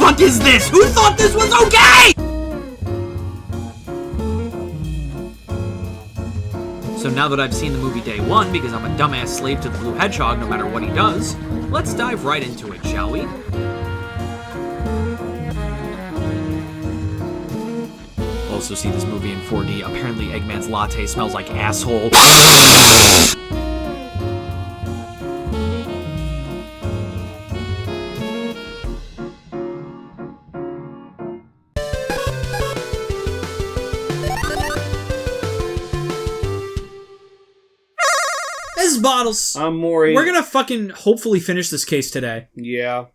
fuck is this? Who thought this was okay? So now that I've seen the movie day one, because I'm a dumbass slave to the blue hedgehog no matter what he does, let's dive right into it, shall we? Also see this movie in 4D. Apparently Eggman's latte smells like asshole. This is Bottles. I'm Mori. We're gonna fucking hopefully finish this case today. Yeah.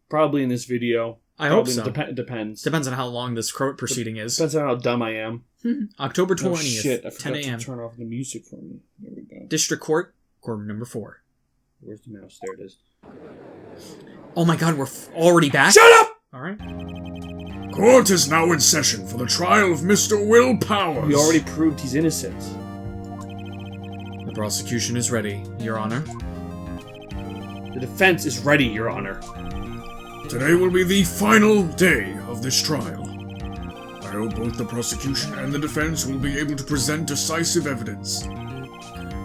Probably in this video. I hope so. Depends. Depends on how long this court proceeding is. Depends on how dumb I am. October 20th, oh, shit. I 10 forgot a.m. to turn off the music for me. There we go. District Court, court number 4. Where's the mouse? There it is. Oh my god, we're already back? Shut up! Alright. Court is now in session for the trial of Mr. Will Powers. We already proved he's innocent. The prosecution is ready, Your Honor. The defense is ready, Your Honor. Today will be the final day of this trial. I hope both the prosecution and the defense will be able to present decisive evidence.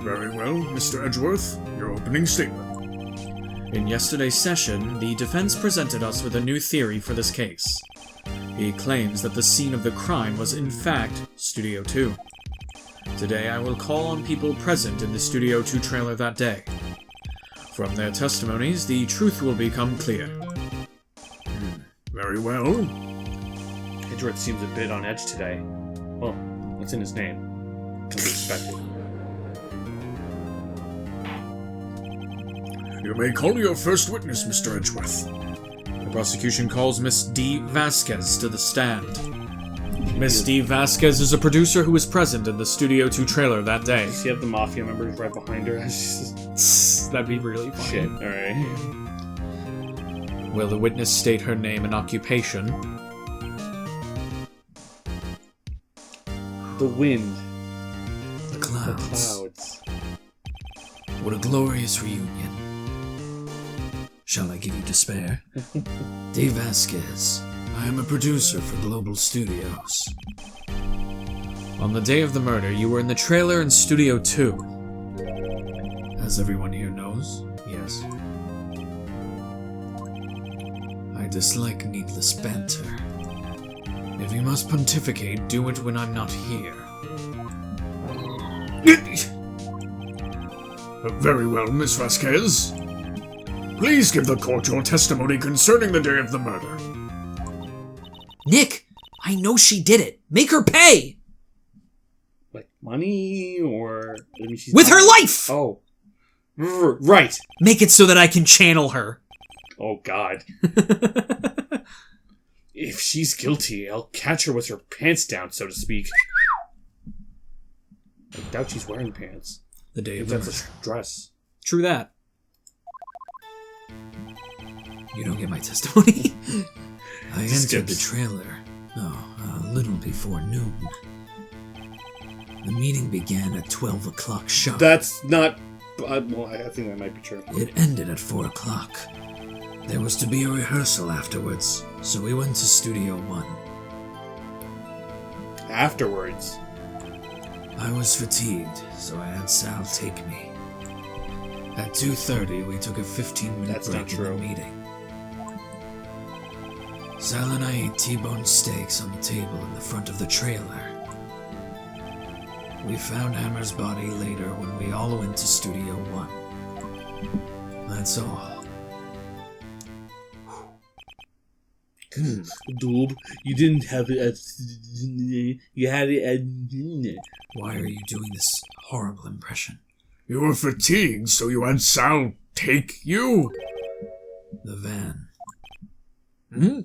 Very well, Mr. Edgeworth, your opening statement. In yesterday's session, the defense presented us with a new theory for this case. He claims that the scene of the crime was in fact Studio 2. Today I will call on people present in the Studio 2 trailer that day. From their testimonies, the truth will become clear. Very well. Edgeworth seems a bit on edge today. Well, what's in his name? Can be expected. You may call your first witness, Mr. Edgeworth. The prosecution calls Miss D. Vasquez to the stand. Miss D. Vasquez is a producer who was present in the Studio 2 trailer that day. Does she have the Mafia members right behind her? That'd be really funny. Shit, alright. Will the witness state her name and occupation? The wind. The The clouds. clouds. What a glorious reunion. Shall I give you despair? D. Vasquez. I am a producer for Global Studios. On the day of the murder, you were in the trailer in Studio 2. As everyone here knows, yes. I dislike needless banter. If you must pontificate, do it when I'm not here. Very well, Miss Vasquez. Please give the court your testimony concerning the day of the murder. Nick, I know she did it. Make her pay! Like money or... I mean, she's With not... her life! Oh. Right. Make it so that I can channel her. Oh, God. If she's guilty, I'll catch her with her pants down, so to speak. I doubt she's wearing pants. The day of If the that's murder. a dress. True that. You don't get my testimony? I entered the trailer. A little before noon. The meeting began at 12 o'clock sharp. That's not... well, I think that might be true. It ended at 4 o'clock. There was to be a rehearsal afterwards, so we went to Studio 1. Afterwards. I was fatigued, so I had Sal take me. At 2:30, we took a 15-minute That's not break in the true. meeting. Sal and I ate T-bone steaks on the table in the front of the trailer. We found Hammer's body later when we all went to Studio 1. That's all. Doob, you didn't have it at... You had it at... Why are you doing this horrible impression? You were fatigued, so you had Sal take you? The van. Hmm?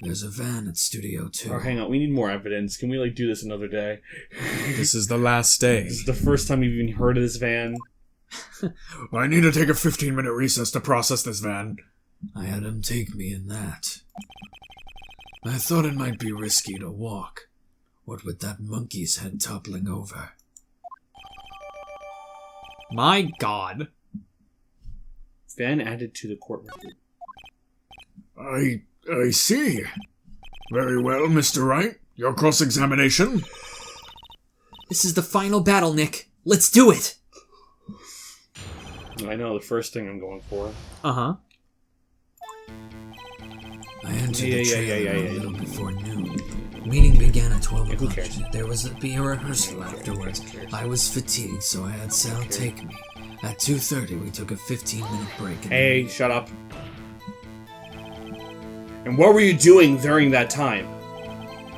There's a van at Studio 2. Oh, hang on, we need more evidence. Can we, like, do this another day? This is the last day. This is the first time you've even heard of this van. I need to take a 15-minute recess to process this van. I had him take me in that. I thought it might be risky to walk. What with that monkey's head toppling over. My god. Van added to the court record. I see. Very well, Mr. Wright. Your cross-examination? This is the final battle, Nick. Let's do it! I know, the first thing I'm going for. Uh-huh. I entered the trailer a little before noon. Meeting began at 12 who o'clock. cares? There was be a rehearsal afterwards. I was fatigued, so I had Sal take me. At 2:30, we took a 15-minute break. Hey, shut up. And what were you doing during that time?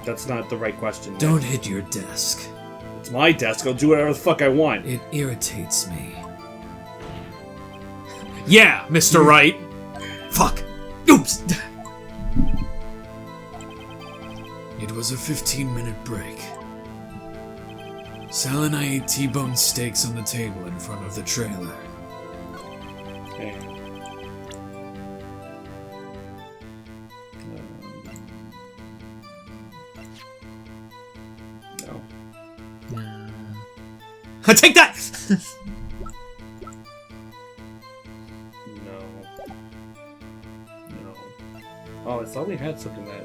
That's not the right question. Nick. Don't hit your desk. It's my desk. I'll do whatever the fuck I want. It irritates me. Yeah, Mr. Wright! Fuck! Oops! It was a 15-minute break. Sal and I ate T-bone steaks on the table in front of the trailer. Okay. No. Take that! No. Oh, I thought we had something that...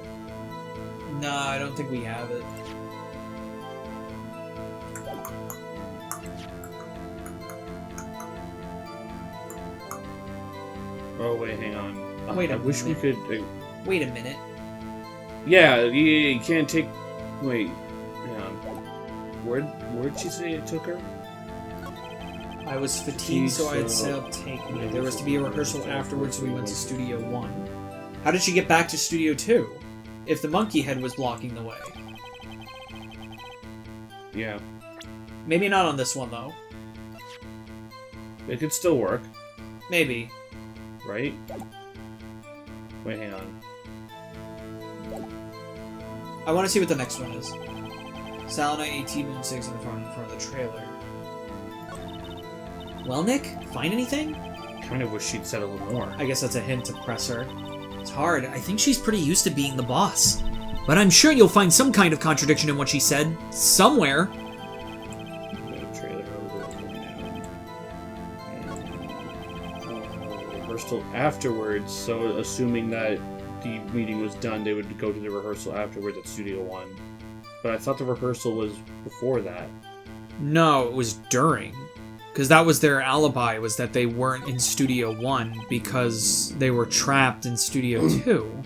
No, I don't think we have it. Oh, wait, hang on. Wait I a wish we minute. could... Wait a minute. Yeah, you can't take... Wait, hang on. Where'd she say it took her? I was fatigued, so I had Sal take me. There was to be a rehearsal afterwards, so we went to Studio 1. How did she get back to Studio 2? If the monkey head was blocking the way. Yeah. Maybe not on this one, though. It could still work, Maybe. right? Wait, hang on. I want to see what the next one is. Sal and I ate T-bone steaks in front of the trailer. Well, Nick? Find anything? Kind of wish she'd said a little more. I guess that's a hint to press her. It's hard. I think she's pretty used to being the boss. But I'm sure you'll find some kind of contradiction in what she said. Somewhere. Rehearsal afterwards, so assuming that the meeting was done, they would go to the rehearsal afterwards at Studio 1. But I thought the rehearsal was before that. No, it was during. Because that was their alibi, was that they weren't in Studio 1 because they were trapped in Studio 2.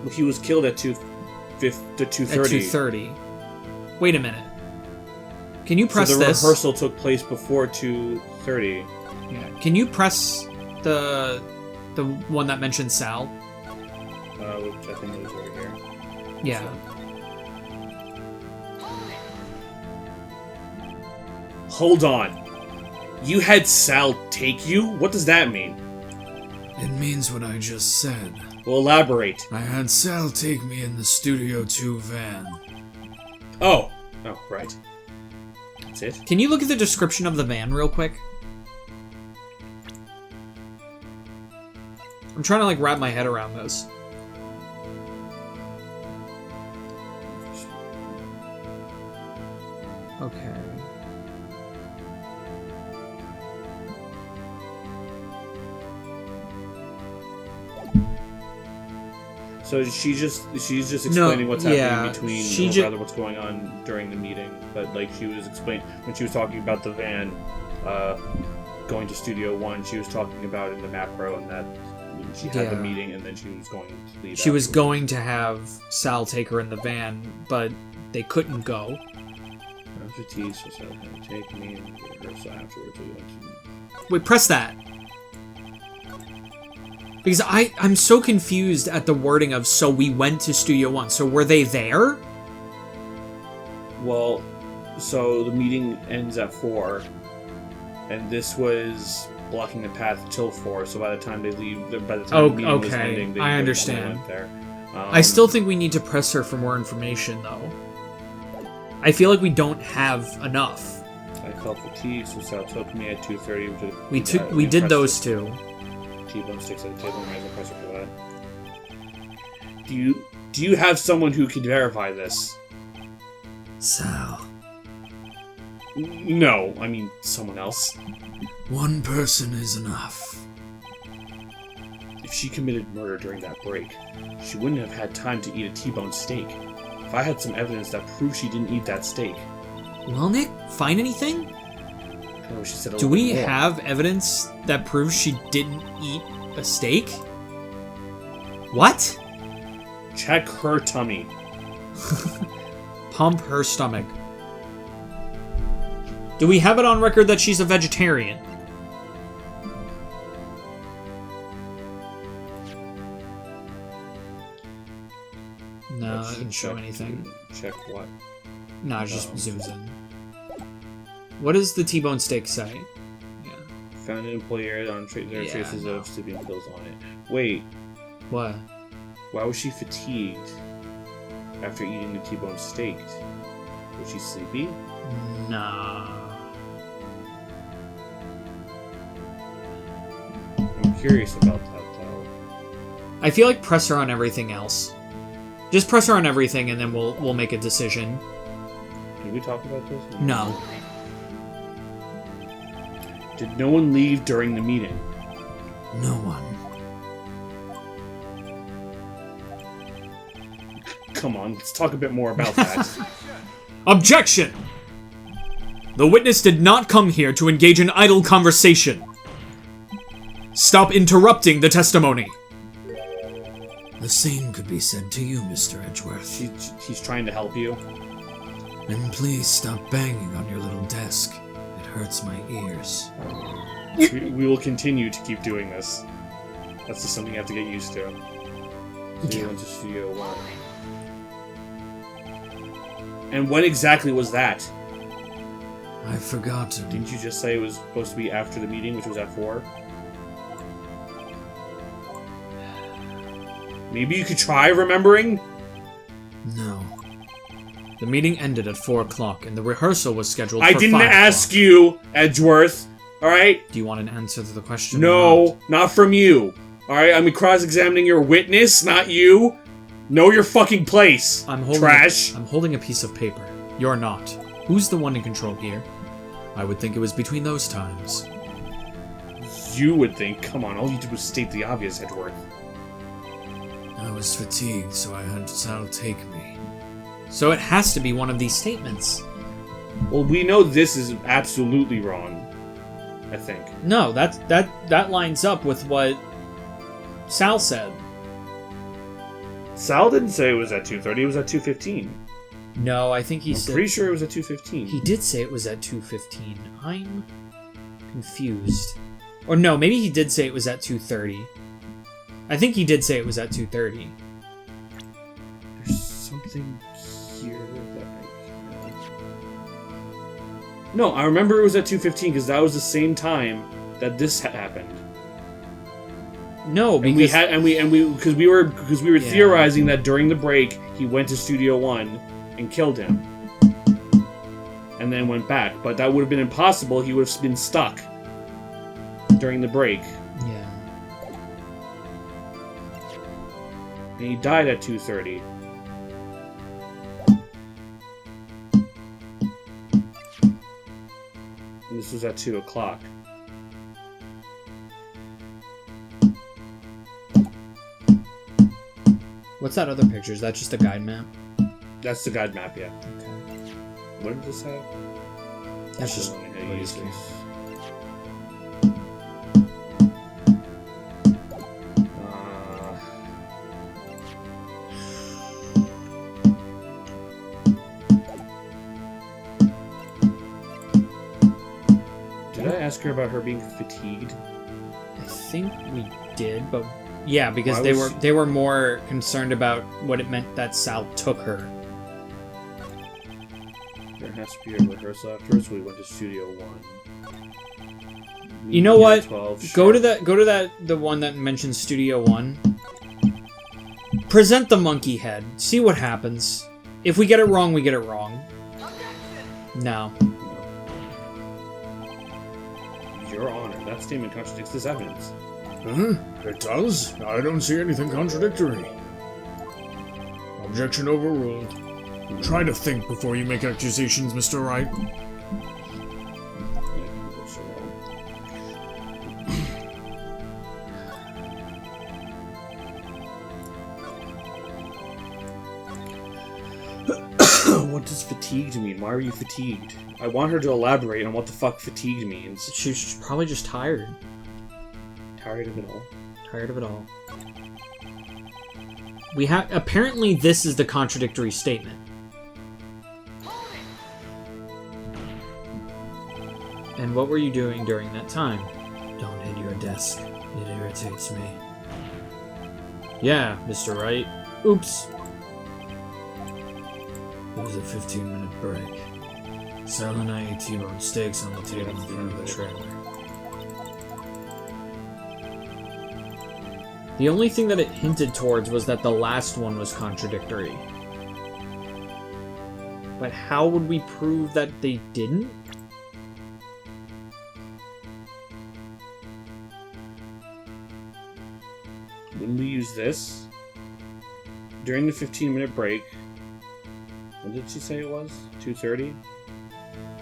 Well, he was killed at 2:30. At 2:30. Wait a minute. Can you press so the this? rehearsal took place before 2:30. Yeah. Can you press the one that mentions Sal? Which I think was right here. Yeah. Hold on. You had Sal take you? What does that mean? It means what I just said. Well, elaborate. I had Sal take me in the Studio 2 van. Oh, right. That's it? Can you look at the description of the van real quick? I'm trying to wrap my head around this. Okay. So she's just explaining what's happening between, rather what's going on during the meeting. But she was explaining when she was talking about the van going to Studio 1. She was talking about in the macro and that she had the meeting and then she was going to leave. She was going to have Sal take her in the van, but they couldn't go. So Sal can take me and rehearsal afterwards. Wait, press that. Because I'm so confused at the wording of, so we went to Studio 1. So were they there? Well, so the meeting ends at 4, and this was blocking the path till 4. So by the time they leave, by the time the meeting was ending, they understand. Went there. I still think we need to press her for more information, though. I feel like we don't have enough. I felt fatigued, so Sal took me at 2:30. We did those two. T-bone sticks at the table and raise the pressure for that. Do you have someone who can verify this? Sal. No, I mean someone else. One person is enough. If she committed murder during that break, she wouldn't have had time to eat a T-bone steak. If I had some evidence that proved she didn't eat that steak... Well, Nick, find anything? Oh, she said Do we have evidence that proves she didn't eat a steak? What? Check her tummy. Pump her stomach. Do we have it on record that she's a vegetarian? No, it didn't show anything. Check what? No, it just zooms in. What does the T-bone steak say? Yeah. Found an employer on there are traces of sleeping pills on it. Wait. What? Why was she fatigued after eating the T-bone steak? Was she sleepy? Nah. I'm curious about that, though. I feel like press her on everything else. Just press her on everything, and then we'll make a decision. Did we talk about this? No. Did no one leave during the meeting? No one. Come on, let's talk a bit more about that. Objection! The witness did not come here to engage in idle conversation. Stop interrupting the testimony. The same could be said to you, Mr. Edgeworth. He's trying to help you. And please stop banging on your little desk. It hurts my ears. We will continue to keep doing this. That's just something you have to get used to. So you went to Studio 1. And when exactly was that? I've forgotten. Didn't you just say it was supposed to be after the meeting, which was at 4? Maybe you could try remembering? No. The meeting ended at 4 o'clock, and the rehearsal was scheduled for 5 I didn't o'clock. ask you, Edgeworth. Alright? Do you want an answer to the question? No, not from you. Alright, I'm cross-examining your witness, not you. Know your fucking place, I'm holding a piece of paper. You're not. Who's the one in control here? I would think it was between those times. You would think. Come on, all you did was state the obvious, Edgeworth. I was fatigued, so I had Sal take me. So it has to be one of these statements. Well, we know this is absolutely wrong. I think. No, that lines up with what Sal said. Sal didn't say it was at 2:30, it was at 2:15. No, I think he I'm said... pretty sure it was at 2:15. He did say it was at 2:15. I'm confused. Or no, maybe he did say it was at 2:30. I think he did say it was at 2:30. There's something here that I... No, I remember it was at 2:15 because that was the same time that this happened. No, because because we were theorizing that during the break he went to Studio 1 and killed him, and then went back. But that would have been impossible. He would have been stuck during the break. Yeah. And he died at 2:30. And this was at 2 o'clock. What's that other picture? Is that just a guide map? That's the guide map, yeah. Okay. What did this have? That's just... How to use this. Did I ask her about her being fatigued? I think we did, but... Yeah, because they were more concerned about what it meant that Sal took her. There has to be a rehearsal afterwards, so we went to Studio 1. You know what? Go to that. the one that mentions Studio 1. Present the monkey head. See what happens. If we get it wrong, we get it wrong. No. Your Honor, that statement contradicts this evidence. It does. I don't see anything contradictory. Objection overruled. Try to think before you make accusations, Mr. Wright. What does fatigued mean? Why are you fatigued? I want her to elaborate on what the fuck fatigued means. She's probably just tired. Tired of it all. Tired of it all. We have... Apparently this is the contradictory statement. And what were you doing during that time? Don't hit your desk. It irritates me. Yeah, Mr. Wright. Oops. It was a 15-minute break. Sal and I ate T-bone steaks on the table in front of the trailer. The only thing that it hinted towards was that the last one was contradictory. But how would we prove that they didn't? When we use this, during the 15-minute break, what did she say it was? 2:30?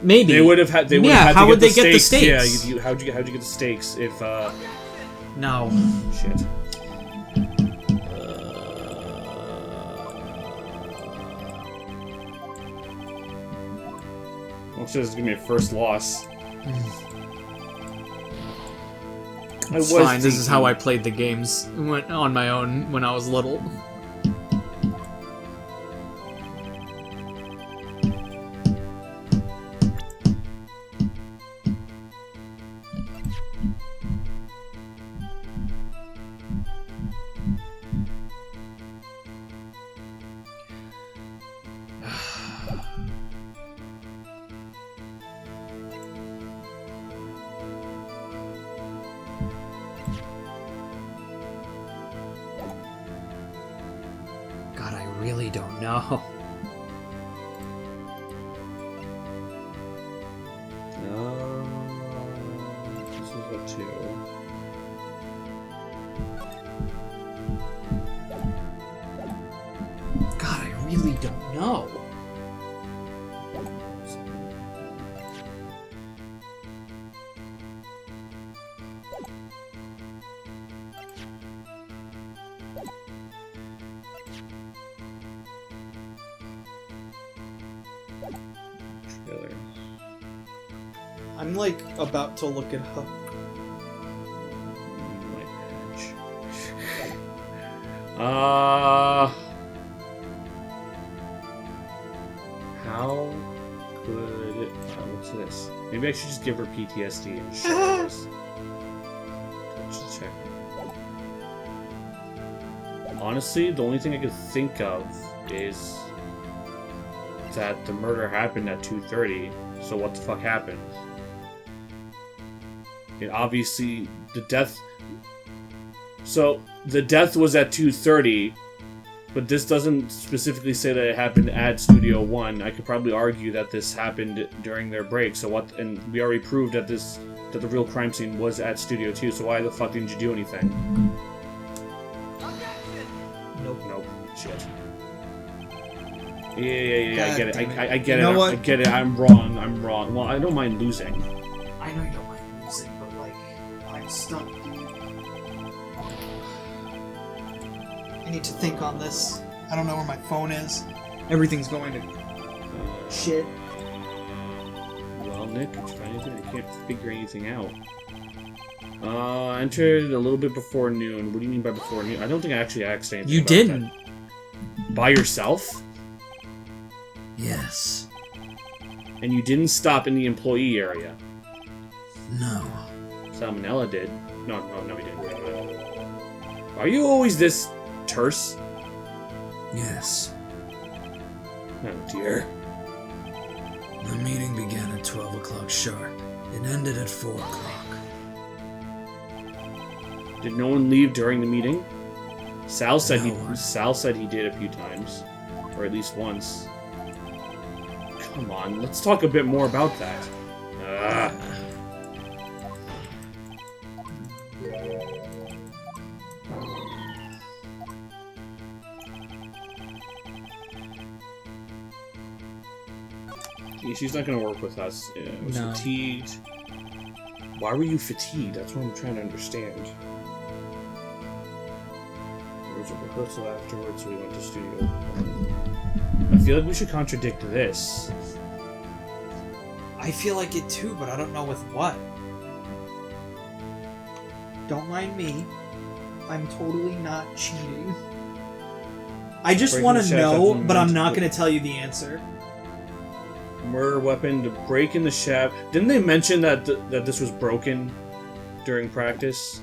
Maybe. They would have had. They would have had how to would get they the get steaks. the steaks? Yeah, how'd you get the steaks if? No. Shit. Well, it's just gonna be a first loss. It's fine. This is how I played the games on my own when I was little. God, I really don't know. This is a 2. God, I really don't know. Trailer. I'm like about to look it up. How could... what's this? Maybe I should just give her PTSD and show this. Touch check. Honestly, the only thing I could think of is that the murder happened at 2:30, so what the fuck happened? And obviously, the death... So, the death was at 2:30, but this doesn't specifically say that it happened at Studio 1. I could probably argue that this happened during their break, so what... And we already proved that that the real crime scene was at Studio 2, so why the fuck didn't you do anything? Nope. Shit. Yeah, I get it. I get it. I get it. I'm wrong. Well, I don't mind losing. I know you don't mind losing, but like, I'm stuck, dude. I need to think on this. I don't know where my phone is. Everything's going to shit. Well, Nick, did you find anything? I can't figure anything out. Entered a little bit before noon. What do you mean by before noon? I don't think I actually asked anything. You about didn't. That. By yourself? Yes. And you didn't stop in the employee area? No. Salmonella did. No, he didn't. Are you always this terse? Yes. Oh dear. The meeting began at 12 o'clock sharp. It ended at 4 o'clock. Did no one leave during the meeting? Sal said No. Sal said he did a few times, or at least once. Come on, let's talk a bit more about that. Yeah, she's not gonna work with us. Yeah, I was No. fatigued. Why were you fatigued? That's what I'm trying to understand. There was a rehearsal afterwards, so we went to studio. I feel like we should contradict this. I feel like it too, but I don't know with what. Don't mind me. I'm totally not cheating. I just want to know, but I'm not going to tell you the answer. Murder weapon to break in the shaft. Didn't they mention that that this was broken during practice?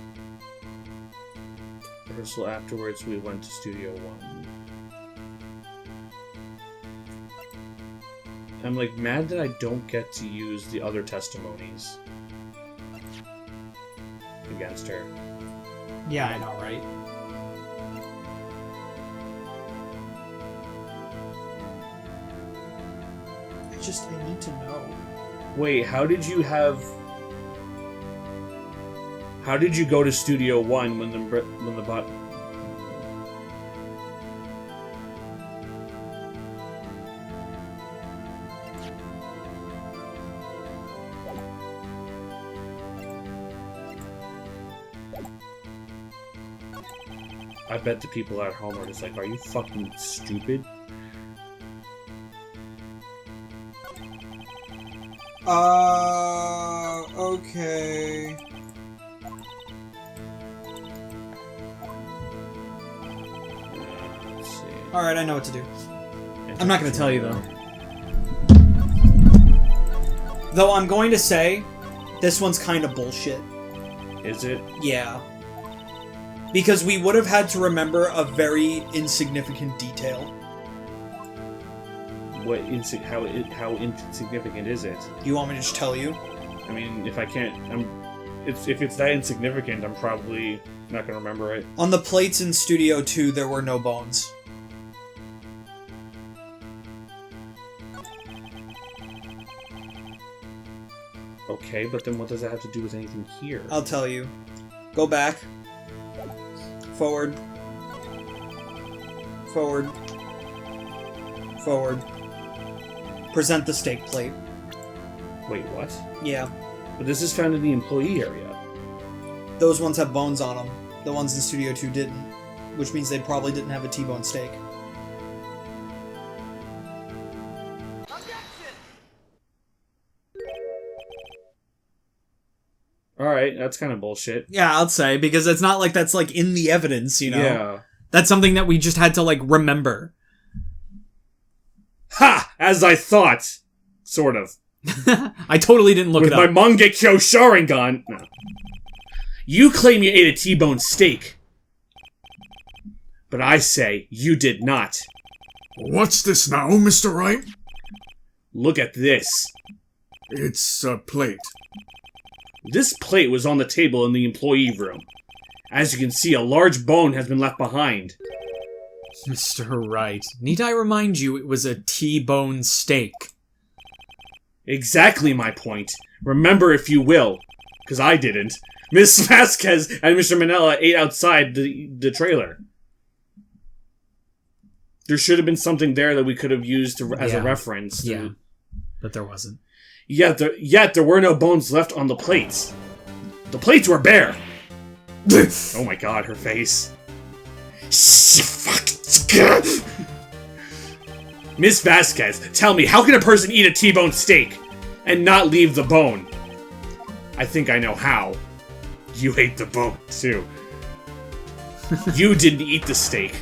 Rehearsal afterwards, we went to Studio 1. I'm like mad that I don't get to use the other testimonies against her. Yeah, I know, right? I need to know. Wait, how did you go to Studio 1 when the bot... I bet the people at home are just like, are you fucking stupid? Okay. Let's see. Alright, I know what to do. I'm not going to tell you, though. Though I'm going to say, this one's kind of bullshit. Is it? Yeah. Because we would have had to remember a very insignificant detail. What how insignificant is it? You want me to just tell you? I mean, if I can't, if it's that insignificant, I'm probably not gonna remember it. On the plates in Studio 2, there were no bones. Okay, but then what does that have to do with anything here? I'll tell you. Go back. Forward. Forward. Forward. Present the steak plate. Wait, what? Yeah. But this is found in the employee area. Those ones have bones on them. The ones in Studio 2 didn't. Which means they probably didn't have a T-bone steak. Alright, that's kind of bullshit. Yeah, I'll say, because it's not like that's, like, in the evidence, you know? Yeah. That's something that we just had to, like, remember. Ha! As I thought! Sort of. I totally didn't look With it up. my Mangekyo Sharingan! No. You claim you ate a T-bone steak. But I say you did not. What's this now, Mr. Wright? Look at this. It's a plate. This plate was on the table in the employee room. As you can see, a large bone has been left behind. Mr. Wright, need I remind you it was a T-bone steak? Exactly my point. Remember if you will. Because I didn't. Miss Vasquez and Mr. Manella ate outside the trailer. There should have been something there that we could have used as a reference. Yeah, but there wasn't. Yet there were no bones left on the plates. The plates were bare. Oh my god, her face. Miss Vasquez, tell me, how can a person eat a T-bone steak and not leave the bone? I think I know how. You ate the bone, too. You didn't eat the steak.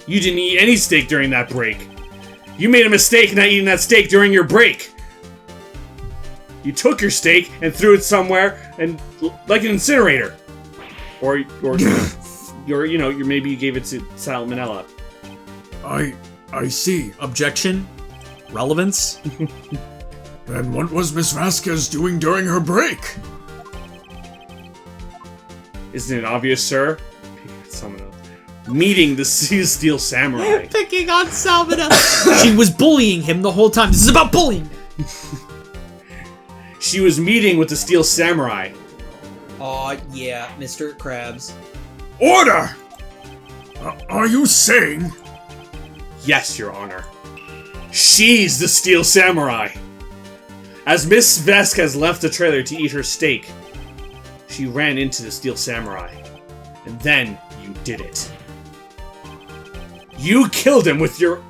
You didn't eat any steak during that break. You made a mistake not eating that steak during your break. You took your steak and threw it somewhere, and like an incinerator. Or maybe you gave it to Salmonella. I see. Objection? Relevance? Then what was Miss Vasquez doing during her break? Isn't it obvious, sir? Meeting the Steel Samurai. Picking on Salmonella. She was bullying him the whole time. This is about bullying. She was meeting with the Steel Samurai. Aw, yeah, Mr. Krabs. Order! Are you saying? Yes, Your Honor. She's the Steel Samurai. As Miss Vasquez left the trailer to eat her steak, she ran into the Steel Samurai. And then you did it. You killed him with your...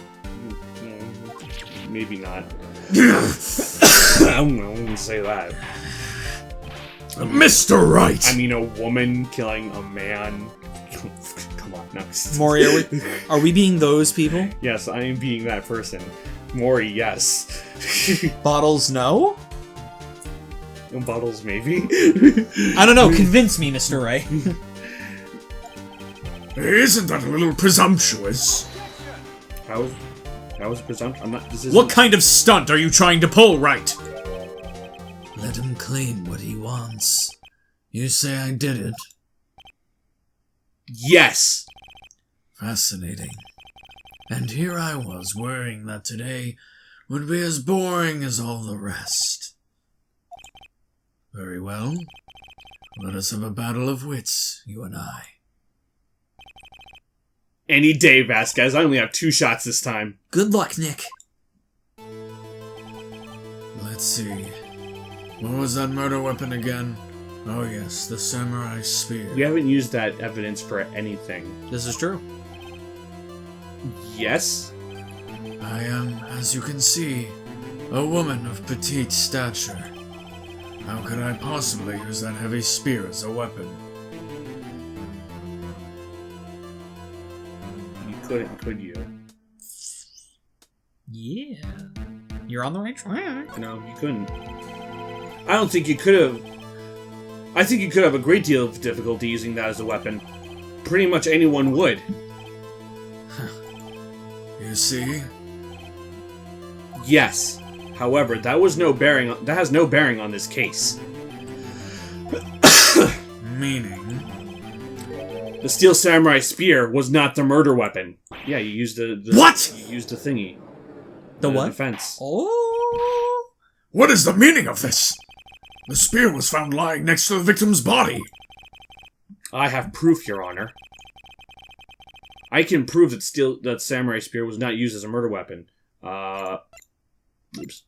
maybe not. I wouldn't say that. Mr. Wright! I mean, a woman killing a man. Come on, no. Mori, are we being those people? Yes, I am being that person. Mori, yes. Bottles, no? Bottles, maybe? I don't know. Convince me, Mr. Wright. Isn't that a little presumptuous? How is presumption? I'm not. This What kind of stunt are you trying to pull, Wright? Let him claim what he wants. You say I did it? Yes! Fascinating. And here I was, worrying that today would be as boring as all the rest. Very well. Let us have a battle of wits, you and I. Any day, Vasquez. I only have 2 shots this time. Good luck, Nick. Let's see. What was that murder weapon again? Oh yes, the samurai spear. We haven't used that evidence for anything. This is true. Yes? I am, as you can see, a woman of petite stature. How could I possibly use that heavy spear as a weapon? You couldn't, could you? Yeah. You're on the right track. No, you couldn't. I don't think you could have. I think you could have a great deal of difficulty using that as a weapon. Pretty much anyone would. You see? Yes. However, that has no bearing on this case. Meaning? The steel samurai spear was not the murder weapon. Yeah, you used the What? You used the thingy. The what? Defense. Oh. What is the meaning of this? The spear was found lying next to the victim's body. I have proof, Your Honor. I can prove that samurai spear was not used as a murder weapon. Oops.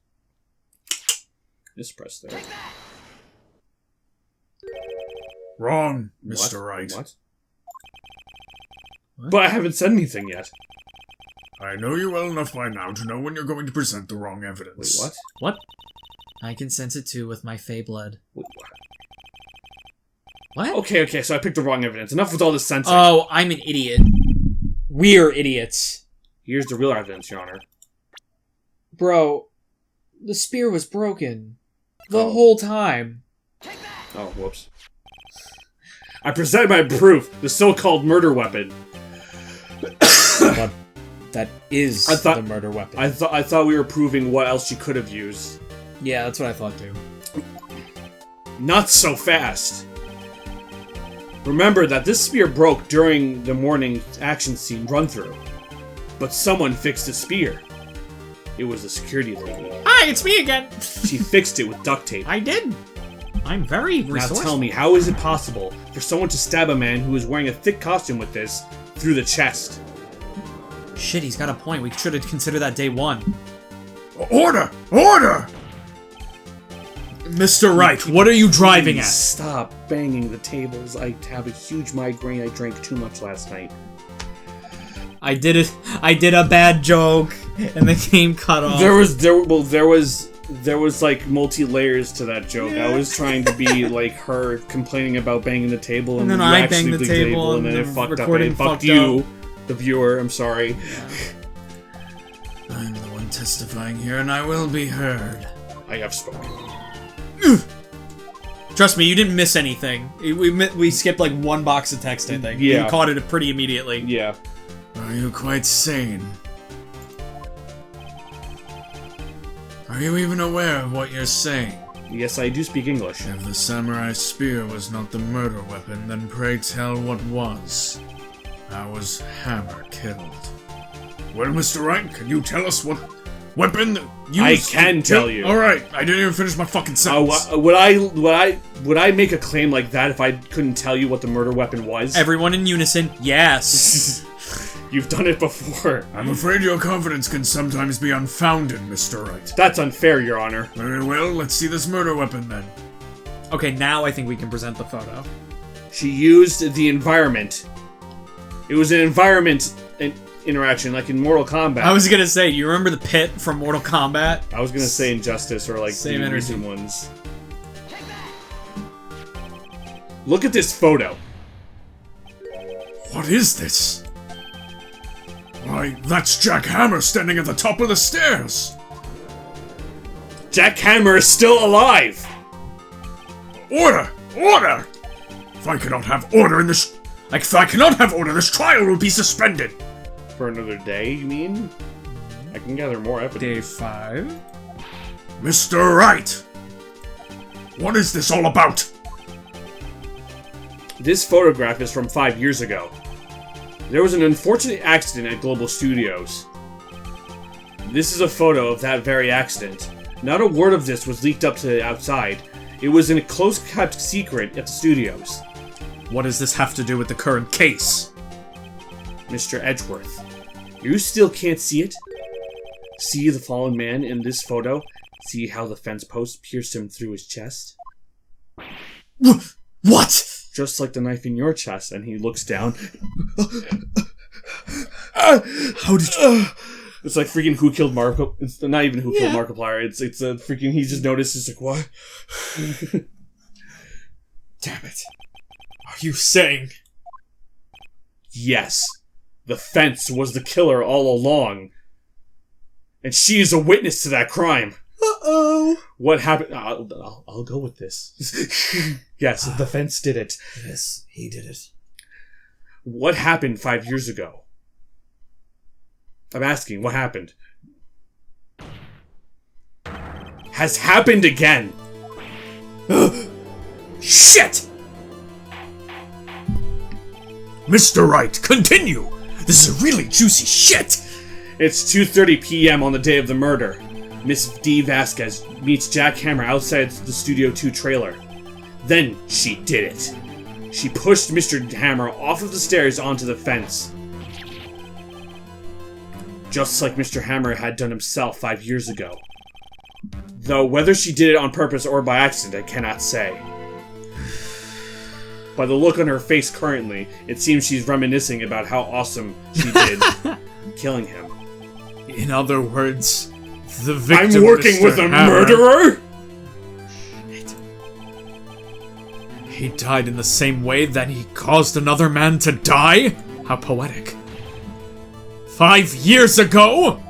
Just press there. Wrong, Mr. Wright. What? But I haven't said anything yet. I know you well enough by now to know when you're going to present the wrong evidence. Wait, what? What? I can sense it too with my fey blood. Wait, What? okay, so I picked the wrong evidence. Enough with all this sensing. Oh, I'm an idiot. We're idiots. Here's the real evidence, Your Honor. Bro, the spear was broken. The whole time. Oh, whoops. I presented my proof, the so-called murder weapon. But that is the murder weapon. I thought we were proving what else she could have used. Yeah, that's what I thought too. Not so fast. Remember that this spear broke during the morning action scene run-through. But someone fixed the spear. It was a security lady. Hi, it's me again! She fixed it with duct tape. I did. I'm very resourceful. Now tell me, how is it possible for someone to stab a man who is wearing a thick costume with this through the chest? Shit, he's got a point. We should have considered that day one. Order! Order! Mr. Wright, what are you driving Please at? Stop banging the tables. I have a huge migraine. I drank too much last night. I did it. I did a bad joke, and the game cut off. There was like multi-layers to that joke. Yeah. I was trying to be like her complaining about banging the table, And then you I actually banged the banged table, and then and it the fucked up, and recording it fucked fucked you, up. the viewer. I'm sorry. I'm the one testifying here, and I will be heard. I have spoken. Trust me, you didn't miss anything. We skipped like one box of text, I think. Yeah. You caught it pretty immediately. Yeah. Are you quite sane? Are you even aware of what you're saying? Yes, I do speak English. If the samurai spear was not the murder weapon, then pray tell what was. How was Hammer killed? Well, Mr. Wright, can you tell us what weapon used? I can tell you. Alright, I didn't even finish my fucking sentence. Would I make a claim like that if I couldn't tell you what the murder weapon was? Everyone in unison, yes. You've done it before. I'm afraid your confidence can sometimes be unfounded, Mr. Wright. That's unfair, Your Honor. Very well, let's see this murder weapon then. Okay, now I think we can present the photo. She used the environment. It was an environment interaction, like in Mortal Kombat. I was gonna say, you remember the pit from Mortal Kombat? I was gonna say Injustice or like Same the energy. recent ones. Look at this photo. What is this? Why, that's Jack Hammer standing at the top of the stairs! Jack Hammer is still alive! Order! Order! If I cannot have order in this... If I cannot have order, this trial will be suspended! For another day, you mean? I can gather more evidence. Day 5. Mr. Wright! What is this all about? This photograph is from 5 years ago. There was an unfortunate accident at Global Studios. This is a photo of that very accident. Not a word of this was leaked up to the outside. It was in a close-kept secret at the studios. What does this have to do with the current case? Mr. Edgeworth, you still can't see it? See the fallen man in this photo? See how the fence post pierced him through his chest? What? Just like the knife in your chest, and he looks down. How did you... It's like freaking Who Killed Marco... It's not even Who Killed Markiplier, it's a freaking... He just notices, like, what? Damn it. Are you saying... Yes. The fence was the killer all along. And she is a witness to that crime. Uh-oh. What happened? I'll go with this. Yes, the fence did it. Yes, he did it. What happened 5 years ago? I'm asking, what happened? Has happened again! Shit! Mr. Wright, continue! This is really juicy shit! It's 2:30 p.m. on the day of the murder. Miss D. Vasquez meets Jack Hammer outside the Studio 2 trailer. Then she did it. She pushed Mr. Hammer off of the stairs onto the fence. Just like Mr. Hammer had done himself 5 years ago. Though whether she did it on purpose or by accident, I cannot say. By the look on her face currently, it seems she's reminiscing about how awesome she did killing him. In other words, the victim... I'm working with a murderer?! He died in the same way that he caused another man to die? How poetic. 5 years ago?!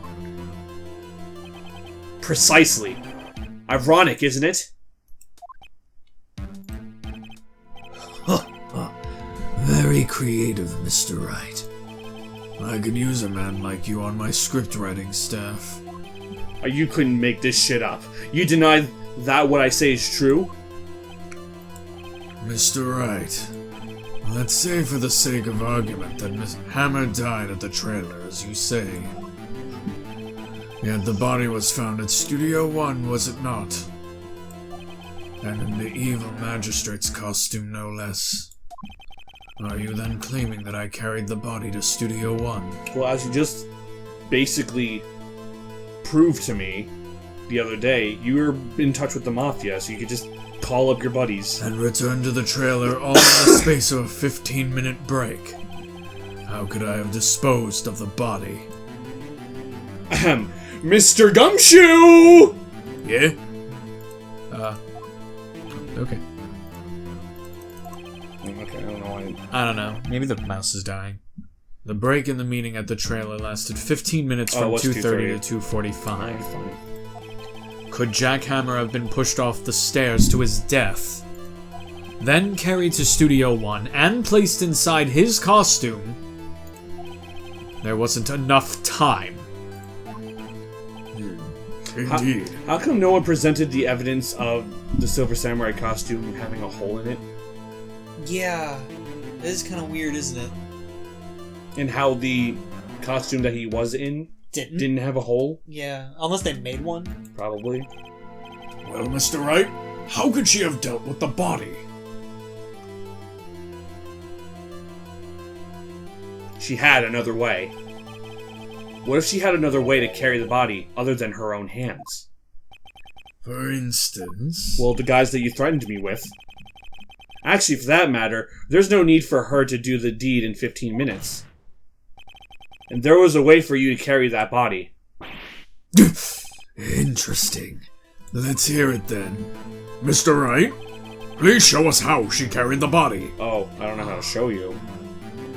Precisely. Ironic, isn't it? Very creative, Mr. Wright. I could use a man like you on my script writing staff. You couldn't make this shit up. You deny that what I say is true? Mr. Wright, let's say for the sake of argument that Miss Hammer died at the trailer, as you say. Yet the body was found at Studio 1, was it not? And in the evil magistrate's costume, no less. Are you then claiming that I carried the body to Studio 1? Well, as you just basically proved to me the other day, you were in touch with the Mafia, so you could just call up your buddies. And return to the trailer all in the space of a 15-minute break. How could I have disposed of the body? Ahem. Mr. Gumshoe! Yeah? Okay. Okay, I don't know why. I don't know. Maybe the mouse is dying. The break in the meeting at the trailer lasted 15 minutes Oh, from it was 2:30 to 2:45. Could Jack Hammer have been pushed off the stairs to his death, then carried to Studio 1 and placed inside his costume? There wasn't enough time. Indeed. How come no one presented the evidence of the Silver Samurai costume having a hole in it? Yeah. It is kind of weird, isn't it? And how the costume that he was in didn't have a hole? Yeah. Unless they made one. Probably. Well, Mr. Wright, how could she have dealt with the body? She had another way. What if she had another way to carry the body other than her own hands? For instance... Well, the guys that you threatened me with. Actually, for that matter, there's no need for her to do the deed in 15 minutes. And there was a way for you to carry that body. Interesting. Let's hear it then. Mr. Wright, please show us how she carried the body. Oh, I don't know how to show you.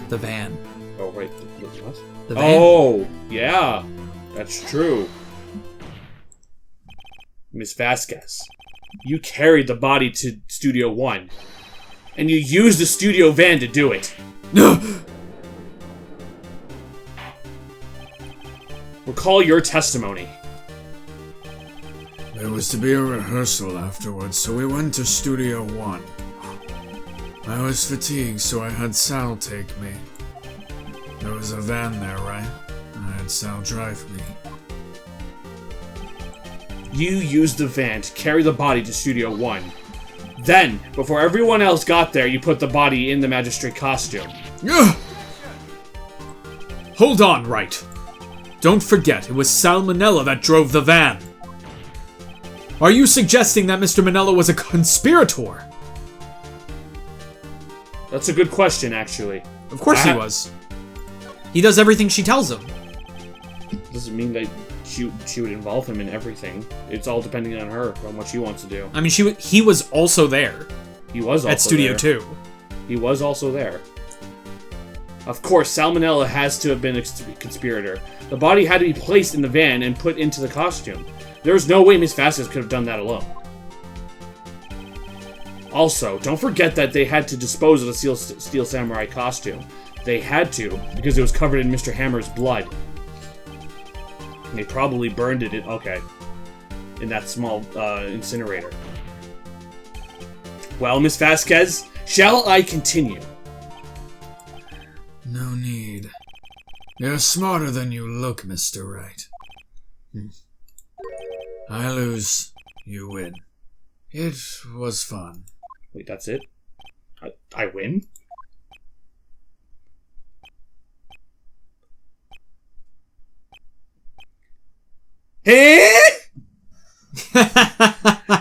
The van. Oh, right. What? The van. Oh, yeah. That's true. Miss Vasquez, you carried the body to Studio 1. And you used the studio van to do it. Recall your testimony. There was to be a rehearsal afterwards, so we went to Studio 1. I was fatigued, so I had Sal take me. There was a van there, right? I had Sal drive me. You used the van to carry the body to Studio 1. Then, before everyone else got there, you put the body in the magistrate costume. Hold on, Wright. Don't forget, it was Salmonella that drove the van. Are you suggesting that Mr. Manella was a conspirator? That's a good question, actually. Of course he was. He does everything she tells him. Doesn't mean that she would involve him in everything. It's all depending on her, on what she wants to do. I mean, he was also there. He was also at Studio there. 2. He was also there. Of course, Salmonella has to have been a conspirator. The body had to be placed in the van and put into the costume. There was no way Miss Vasquez could have done that alone. Also, don't forget that they had to dispose of the Steel Samurai costume. They had to, because it was covered in Mr. Hammer's blood. And they probably burned it in that small incinerator. Well, Miss Vasquez, shall I continue? No need. You're smarter than you look, Mr. Wright. I lose, you win. It was fun. Wait, that's it? I win? Hey!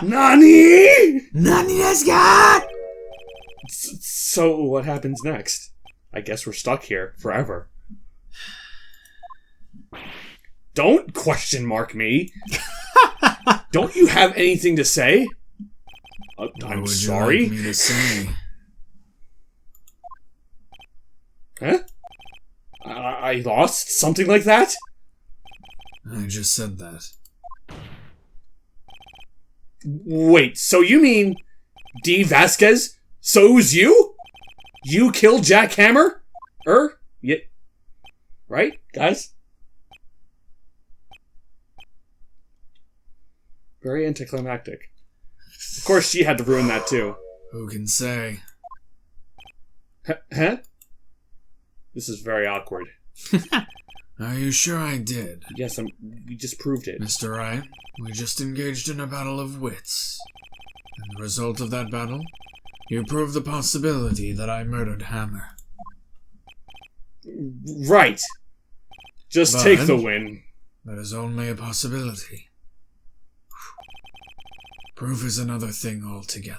Nani? Nani desu ka? So what happens next? I guess we're stuck here forever. Don't question mark me. Don't you have anything to say? I'm sorry. What would you like me to say? Huh? I lost? Something like that? I just said that. Wait, so you mean D. Vasquez? So it was you? You killed Jack Hammer? Yeah. Right, guys? Very anticlimactic. Of course, she had to ruin that too. Who can say? Huh? This is very awkward. Are you sure I did? Yes, we just proved it. Mr. Wright, we just engaged in a battle of wits. And the result of that battle, you proved the possibility that I murdered Hammer. Right. Just But take the win. that is only a possibility. Proof is another thing altogether.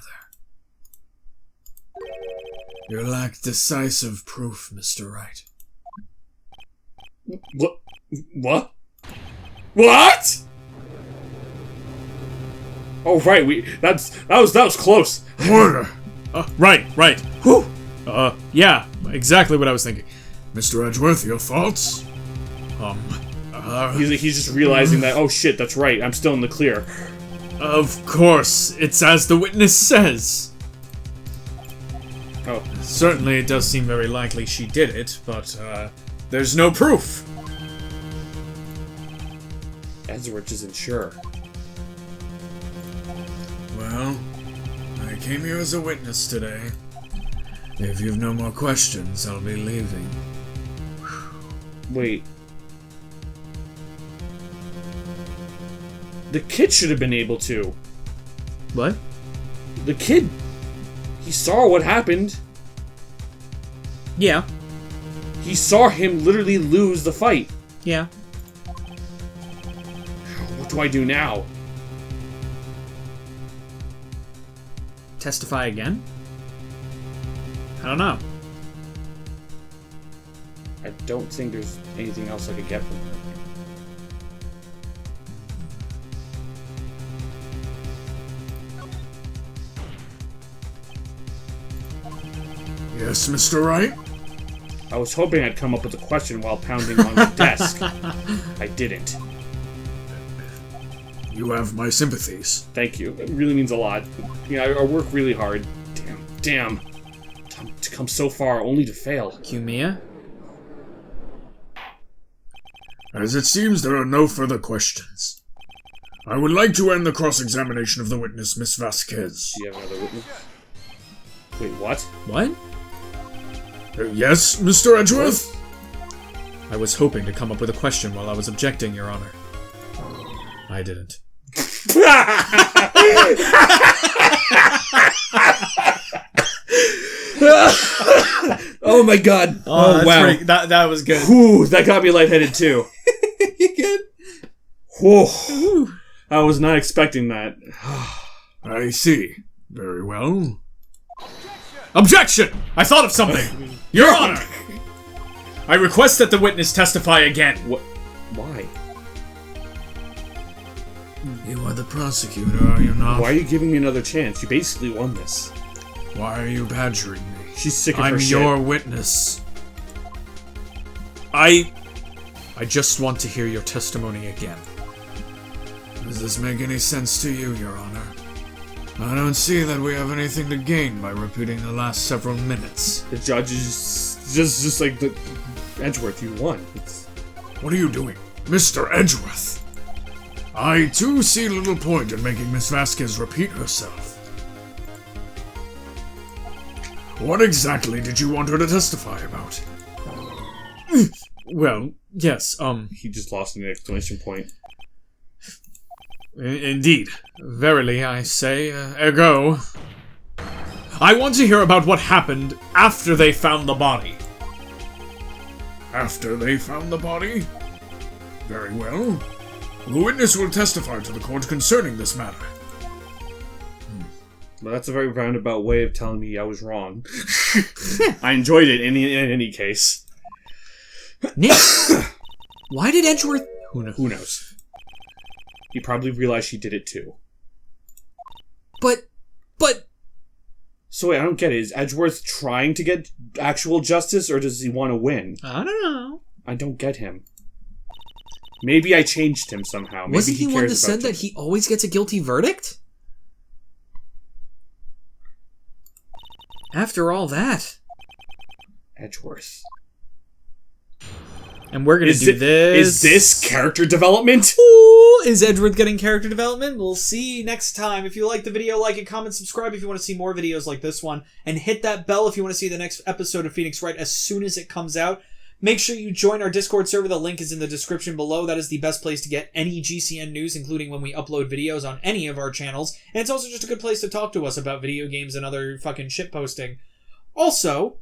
You lack decisive proof, Mr. Wright. What? What? Oh right, that was close. Order! Right. Whew. Yeah, exactly what I was thinking. Mr. Edgeworth, your thoughts? He's just realizing that, oh shit, that's right, I'm still in the clear. Of course, it's as the witness says. Oh. Certainly it does seem very likely she did it, but, there's no proof. Edgeworth isn't sure. Well, I came here as a witness today. If you've no more questions, I'll be leaving. Wait. The kid should have been able to. What? The kid, he saw what happened. Yeah. He saw him literally lose the fight. Yeah. What do I do now? Testify again? I don't know. I don't think there's anything else I could get from her. Yes, Mr. Wright? I was hoping I'd come up with a question while pounding on the desk. I didn't. You have my sympathies. Thank you. It really means a lot. I work really hard. Damn. To come so far, only to fail. Kiyomiya? As it seems, there are no further questions. I would like to end the cross-examination of the witness, Miss Vasquez. Do you have another witness? Wait, what? What? Yes, Mr. Edgeworth? I was hoping to come up with a question while I was objecting, Your Honor. I didn't. Oh my god. Oh wow. That was good. Whew, that got me lightheaded too. You good? Whew. I was not expecting that. I see. Very well. Objection! I thought of something! Your Honor! I request that the witness testify again. What? Why? You are the prosecutor, are you not? Why are you giving me another chance? You basically won this. Why are you badgering me? She's sick of I'm her shit. your witness. I just want to hear your testimony again. Does this make any sense to you, Your Honor? I don't see that we have anything to gain by repeating the last several minutes. The judge is just like the Edgeworth. You won. What are you doing, Mr. Edgeworth? I too see little point in making Miss Vasquez repeat herself. What exactly did you want her to testify about? Well, yes, He just lost an exclamation point. indeed. Verily, I say, ergo. I want to hear about what happened after they found the body. After they found the body? Very well. The witness will testify to the court concerning this matter. Well, that's a very roundabout way of telling me I was wrong. I enjoyed it in any case. Nick, why did Edgeworth... Who knows? He probably realized she did it too. But... So wait, I don't get it. Is Edgeworth trying to get actual justice, or does he want to win? I don't know. I don't get him. Maybe I changed him somehow. Maybe Wasn't he one that cares said about that he always gets a guilty verdict? After all that. Edgeworth. And we're gonna do this. Is this character development? Ooh, is Edgeworth getting character development? We'll see next time. If you like the video, like it, comment, subscribe if you want to see more videos like this one. And hit that bell if you want to see the next episode of Phoenix Wright as soon as it comes out. Make sure you join our Discord server. The link is in the description below. That is the best place to get any GCN news, including when we upload videos on any of our channels. And it's also just a good place to talk to us about video games and other fucking shit posting. Also,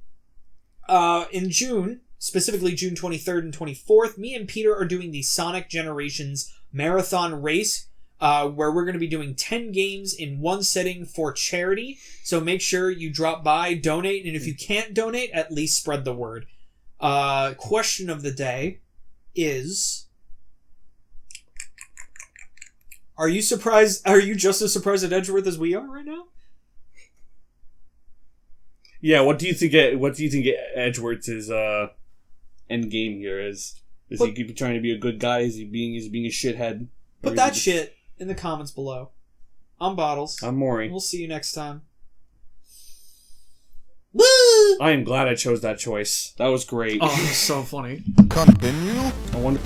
in June, specifically June 23rd and 24th, me and Peter are doing the Sonic Generations Marathon Race, where we're going to be doing 10 games in one sitting for charity. So make sure you drop by, donate, and if you can't donate, at least spread the word. Question of the day is... Are you surprised? Are you just as surprised at Edgeworth as we are right now? Yeah, what do you think Edgeworth's end game here is? Is he trying to be a good guy? Is he being a shithead? Put that shit in the comments below. I'm Bottles. I'm Mori. We'll see you next time. Woo! I am glad I chose that choice. That was great. Oh, so funny. Continue? I wonder...